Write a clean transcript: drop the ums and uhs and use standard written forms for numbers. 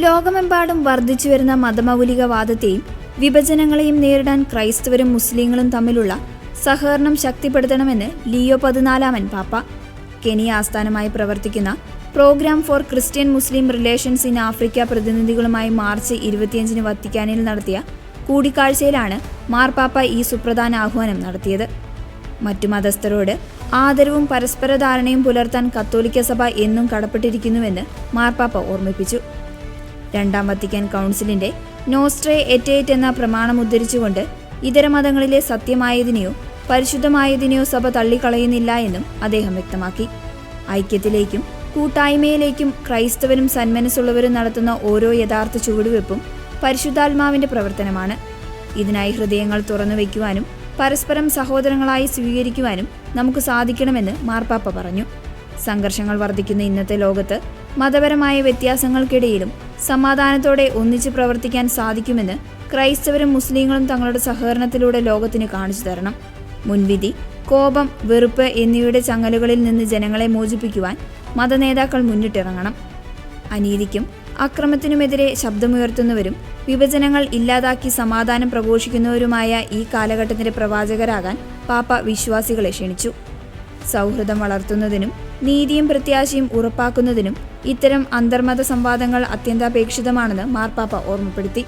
ലോകമെമ്പാടും വർദ്ധിച്ചുവരുന്ന മതമൗലികവാദത്തെയും വിഭജനങ്ങളെയും നേരിടാൻ ക്രൈസ്തവരും മുസ്ലിങ്ങളും തമ്മിലുള്ള സഹകരണം ശക്തിപ്പെടുത്തണമെന്ന് ലിയോ 14 പാപ്പ. കെനിയ ആസ്ഥാനമായി പ്രവർത്തിക്കുന്ന program for Christian Muslim relations in Africa പ്രതിനിധികളുമായി മാർച്ച് 25 വത്തിക്കാനിൽ നടത്തിയ കൂടിക്കാഴ്ചയിലാണ് മാർപ്പാപ്പ ഈ സുപ്രധാന ആഹ്വാനം നടത്തിയത്. മറ്റു മതസ്ഥരോട് ആദരവും പരസ്പര ധാരണയും പുലർത്താൻ കത്തോലിക്ക സഭ എന്നും കടപ്പെട്ടിരിക്കുന്നുവെന്ന് മാർപ്പാപ്പ ഓർമ്മിപ്പിച്ചു. രണ്ടാം വത്തിക്കാൻ കൗൺസിലിന്റെ നോസ്ട്രേ എറ്റേറ്റ് എന്ന പ്രമാണം ഉദ്ധരിച്ചുകൊണ്ട് ഇതര മതങ്ങളിലെ സത്യമായതിനെയോ പരിശുദ്ധമായതിനെയോ സഭ തള്ളിക്കളയുന്നില്ല എന്നും അദ്ദേഹം വ്യക്തമാക്കി. ഐക്യത്തിലേക്കും കൂട്ടായ്മയിലേക്കും ക്രൈസ്തവരും സന്മനസ്സുള്ളവരും നടത്തുന്ന ഓരോ യഥാർത്ഥ ചുവടുവെപ്പും പരിശുദ്ധാത്മാവിന്റെ പ്രവർത്തനമാണ്. ഇതിനായി ഹൃദയങ്ങൾ തുറന്നുവെക്കുവാനും പരസ്പരം സഹോദരങ്ങളായി സ്വീകരിക്കുവാനും നമുക്ക് സാധിക്കണമെന്ന് മാർപ്പാപ്പ പറഞ്ഞു. സംഘർഷങ്ങൾ വർദ്ധിക്കുന്ന ഇന്നത്തെ ലോകത്ത് മതപരമായ വ്യത്യാസങ്ങൾക്കിടയിലും സമാധാനത്തോടെ ഒന്നിച്ച് പ്രവർത്തിക്കാൻ സാധിക്കുമെന്ന് ക്രൈസ്തവരും മുസ്ലിങ്ങളും തങ്ങളുടെ സഹകരണത്തിലൂടെ ലോകത്തിന് കാണിച്ചു തരണം. മുൻവിധി, കോപം, വെറുപ്പ് എന്നിവയുടെ ചങ്ങലുകളിൽ നിന്ന് ജനങ്ങളെ മോചിപ്പിക്കുവാൻ മതനേതാക്കൾ മുന്നിട്ടിറങ്ങണം. അനീതിക്കും അക്രമത്തിനുമെതിരെ ശബ്ദമുയർത്തുന്നവരും വിഭജനങ്ങൾ ഇല്ലാതാക്കി സമാധാനം പ്രഘോഷിക്കുന്നവരുമായ ഈ കാലഘട്ടത്തിന്റെ പ്രവാചകരാകാൻ പാപ്പ വിശ്വാസികളെ ക്ഷണിച്ചു. സൗഹൃദം വളർത്തുന്നതിനും നീതിയും പ്രത്യാശയും ഉറപ്പാക്കുന്നതിനും ഇത്തരം അന്തർമത സംവാദങ്ങൾ അത്യന്താപേക്ഷിതമാണെന്ന് മാർപ്പാപ്പ ഓർമ്മപ്പെടുത്തി.